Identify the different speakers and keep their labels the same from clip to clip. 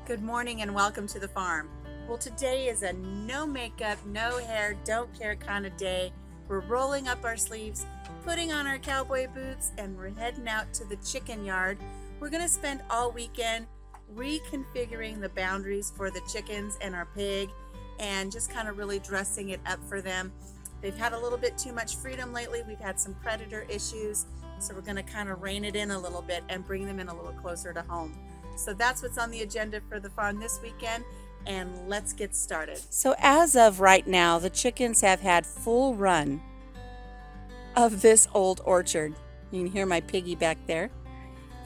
Speaker 1: Good morning and welcome to the farm. Well, today is a no makeup, no hair, don't care kind of day. We're rolling up our sleeves, putting on our cowboy boots, and we're heading out to the chicken yard. We're going to spend all weekend reconfiguring the boundaries for the chickens and our pig and just kind of really dressing it up for them. They've had a little bit too much freedom lately. We've had some predator issues, so we're going to kind of rein it in a little bit and bring them in a little closer to home. So that's what's on the agenda for the farm this weekend, and let's get started. So as of right now, the chickens have had full run of this old orchard. You can hear my piggy back there.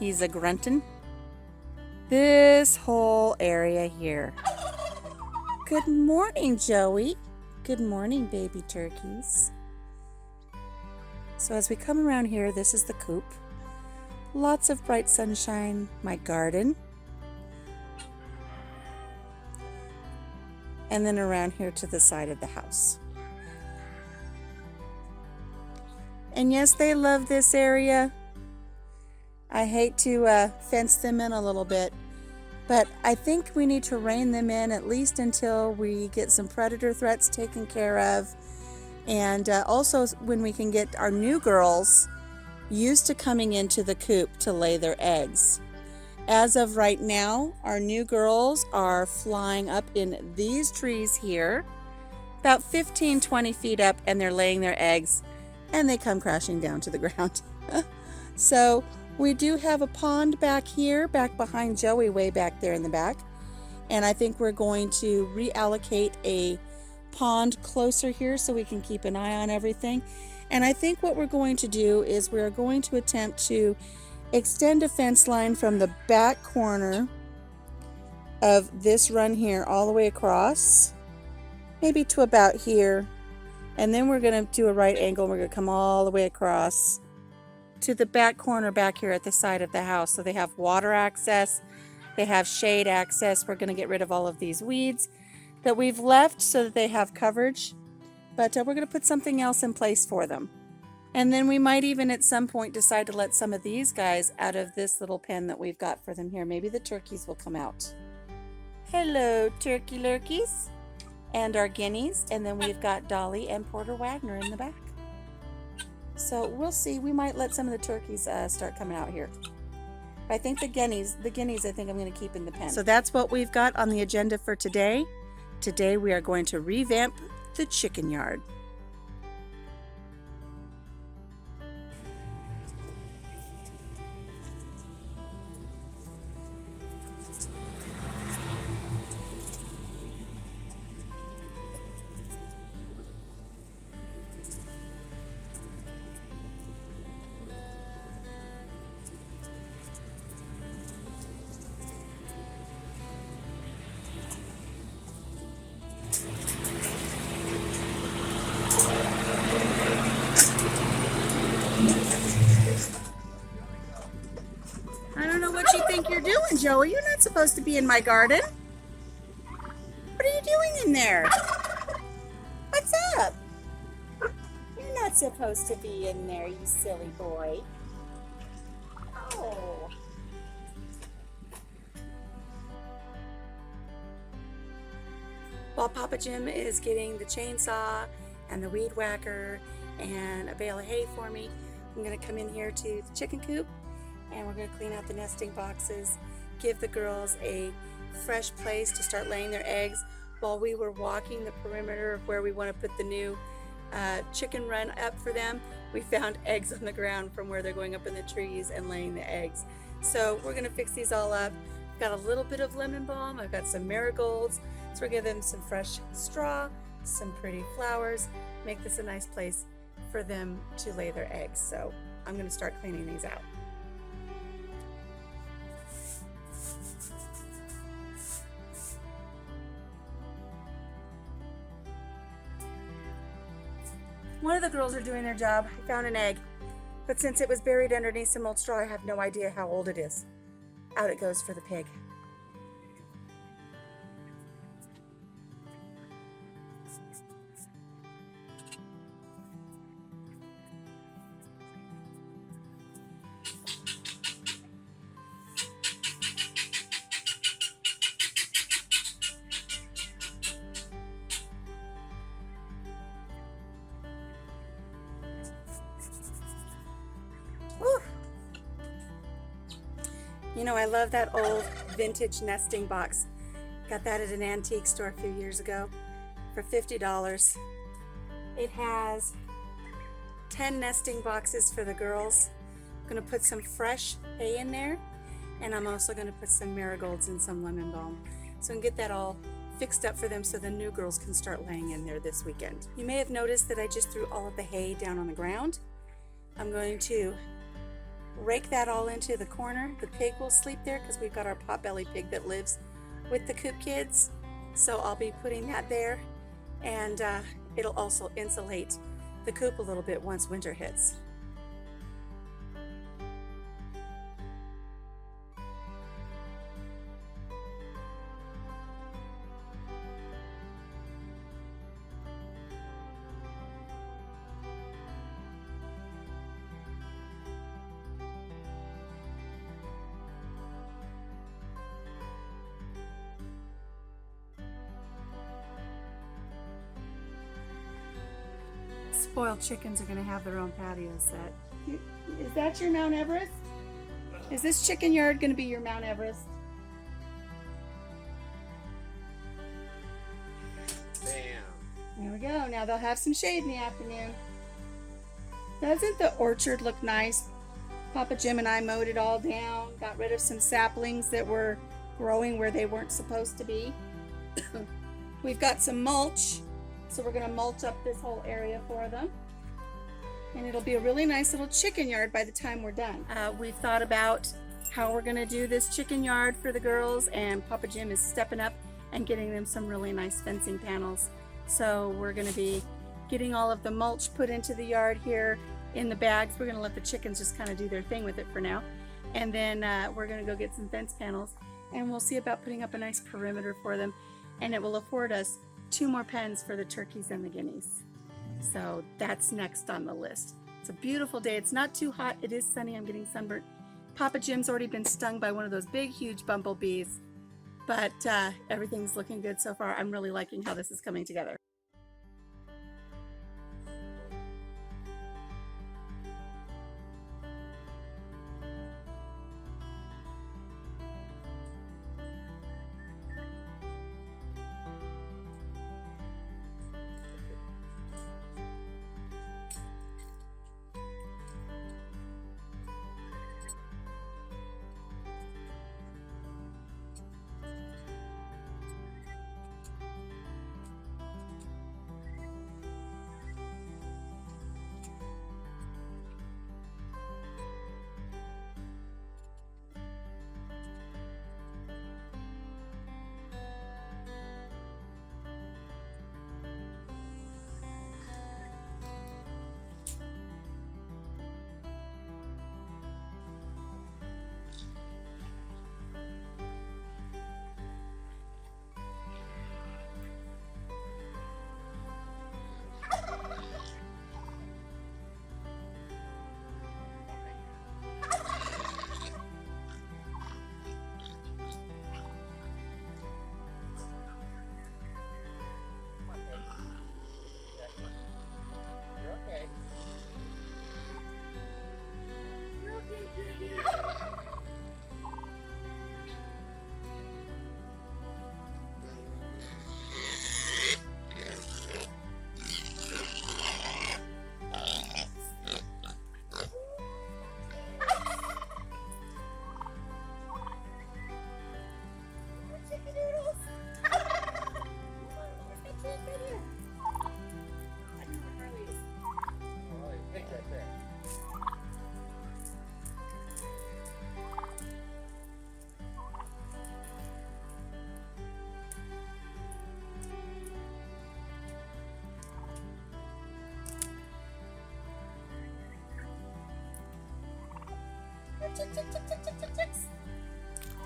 Speaker 1: He's a grunting. This whole area here. Good morning, Joey. Good morning, baby turkeys. So as we come around here, this is the coop. Lots of bright sunshine, my garden. And then around here to the side of the house. And yes, they love this area. I hate to fence them in a little bit, but I think we need to rein them in at least until we get some predator threats taken care of. And also when we can get our new girls used to coming into the coop to lay their eggs. As of right now, our new girls are flying up in these trees here, about 15-20 feet up, and they're laying their eggs, and they come crashing down to the ground. So we do have a pond back here, back behind Joey, way back there in the back, and I think we're going to reallocate a pond closer here so we can keep an eye on everything. And I think what we're going to do is we're going to attempt to extend a fence line from the back corner of this run here all the way across, maybe to about here. And then we're going to do a right angle and we're going to come all the way across to the back corner back here at the side of the house. So they have water access, they have shade access. We're going to get rid of all of these weeds that we've left so that they have coverage. But we're going to put something else in place for them. And then we might even at some point decide to let some of these guys out of this little pen that we've got for them here. Maybe the turkeys will come out. Hello, turkey lurkeys. And our guineas. And then we've got Dolly and Porter Wagner in the back. So we'll see. We might let some of the turkeys start coming out here. But I think the guineas I think I'm going to keep in the pen. So that's what we've got on the agenda for today. Today we are going to revamp the chicken yard. I don't know what you think you're doing, Joey. You're not supposed to be in my garden. What are you doing in there? What's up? You're not supposed to be in there, you silly boy. Oh. While Papa Jim is getting the chainsaw and the weed whacker and a bale of hay for me, I'm going to come in here to the chicken coop. And we're going to clean out the nesting boxes, give the girls a fresh place to start laying their eggs. While we were walking the perimeter of where we want to put the new chicken run up for them, we found eggs on the ground from where they're going up in the trees and laying the eggs. So we're going to fix these all up. I've got a little bit of lemon balm. I've got some marigolds. So we're going to give them some fresh straw, some pretty flowers, make this a nice place for them to lay their eggs. So I'm going to start cleaning these out. One of the girls are doing their job. I found an egg, but since it was buried underneath some old straw, I have no idea how old it is. Out it goes for the pig. You know, I love that old vintage nesting box. Got that at an antique store a few years ago for $50. It has 10 nesting boxes for the girls. I'm gonna put some fresh hay in there, and I'm also gonna put some marigolds and some lemon balm. So I can get that all fixed up for them so the new girls can start laying in there this weekend. You may have noticed that I just threw all of the hay down on the ground. I'm going to rake that all into the corner. The pig will sleep there because we've got our potbelly pig that lives with the Coop Kids. So I'll be putting that there, and it'll also insulate the coop a little bit once winter hits. Spoiled chickens are going to have their own patio set. Is that your Mount Everest? Is this chicken yard going to be your Mount Everest?
Speaker 2: Bam.
Speaker 1: There we go. Now they'll have some shade in the afternoon. Doesn't the orchard look nice? Papa Jim and I mowed it all down, got rid of some saplings that were growing where they weren't supposed to be. We've got some mulch. So we're going to mulch up this whole area for them. And it'll be a really nice little chicken yard by the time we're done. We've thought about how we're going to do this chicken yard for the girls, and Papa Jim is stepping up and getting them some really nice fencing panels. So we're going to be getting all of the mulch put into the yard here in the bags. We're going to let the chickens just kind of do their thing with it for now. And then we're going to go get some fence panels, and we'll see about putting up a nice perimeter for them. And it will afford us 2 more pens for the turkeys and the guineas. So that's next on the list. It's a beautiful day. It's not too hot. It is sunny. I'm getting sunburnt. Papa Jim's already been stung by one of those big, huge bumblebees. But everything's looking good so far. I'm really liking how this is coming together.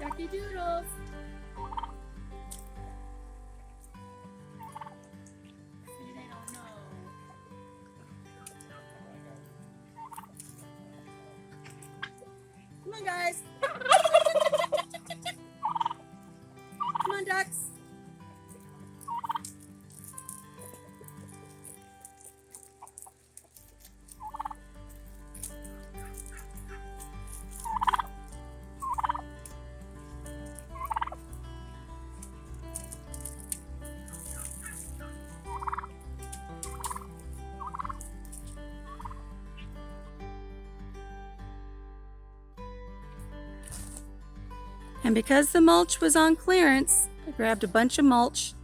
Speaker 1: Ducky Doodles. See, they don't know. Come on, guys. Come on, ducks. And because the mulch was on clearance, I grabbed a bunch of mulch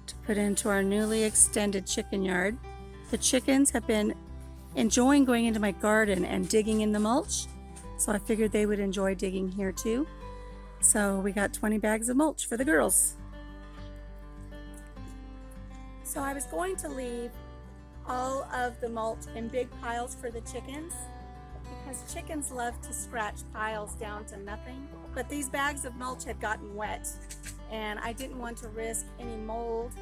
Speaker 1: to put into our newly extended chicken yard. The chickens have been enjoying going into my garden and digging in the mulch, so I figured they would enjoy digging here too. So we got 20 bags of mulch for the girls. So I was going to leave all of the mulch in big piles for the chickens, because chickens love to scratch piles down to nothing. But these bags of mulch had gotten wet and I didn't want to risk any mold.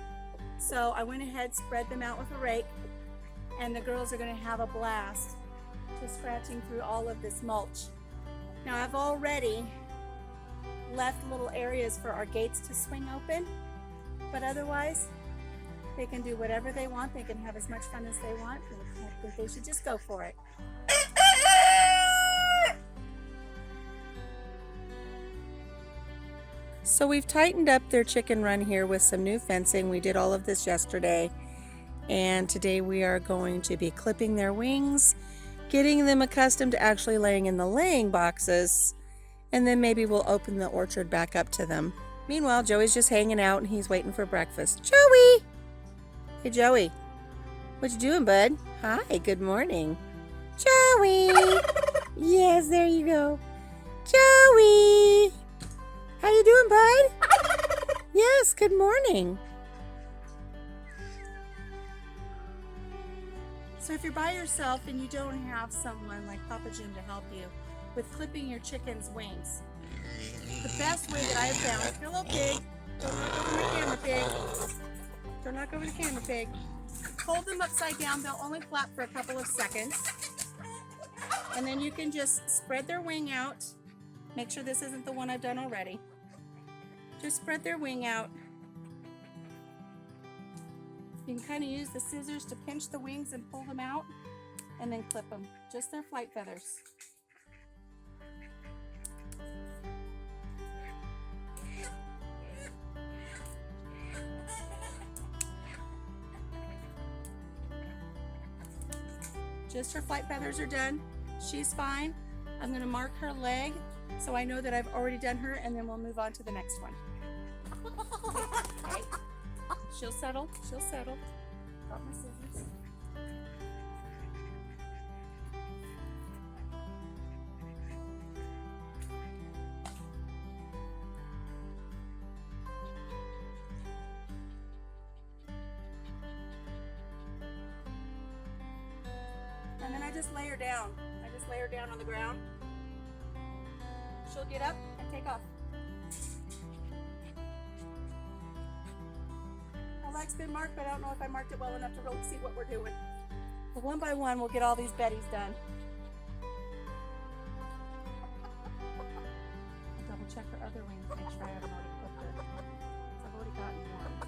Speaker 1: So I went ahead, spread them out with a rake, and the girls are going to have a blast just scratching through all of this mulch. Now I've already left little areas for our gates to swing open, but otherwise they can do whatever they want. They can have as much fun as they want. I think they should just go for it. So we've tightened up their chicken run here with some new fencing. We did all of this yesterday, and today we are going to be clipping their wings, getting them accustomed to actually laying in the laying boxes, and then maybe we'll open the orchard back up to them. Meanwhile, Joey's just hanging out and he's waiting for breakfast. Joey! Hey, Joey. What you doing, bud? Hi, good morning. Joey! Yes, there you go. Joey! How you doing, bud? Yes, good morning. So if you're by yourself and you don't have someone like Papa Jim to help you with clipping your chicken's wings, the best way that I've found, hello pig, don't knock over my camera, pig. Don't knock over the camera, pig. Hold them upside down, they'll only flap for a couple of seconds. And then you can just spread their wing out. Make sure this isn't the one I've done already. Just spread their wing out. You can kind of use the scissors to pinch the wings and pull them out, and then clip them. Just their flight feathers. Just her flight feathers are done. She's fine. I'm going to mark her leg so I know that I've already done her, and then we'll move on to the next one. Okay. She'll settle. She'll settle. Got my scissors. And then I just lay her down. I just lay her down on the ground. She'll get up and take off. My leg's been marked, but I don't know if I marked it well enough to really see what we're doing. But one by one, we'll get all these Bettys done. I'll double check her other wings, make sure I haven't already clipped her. I've already gotten one.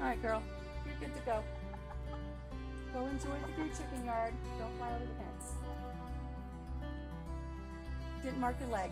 Speaker 1: All right, girl, you're good to go. Go enjoy the new chicken yard. Don't fly over the fence. Didn't mark your leg.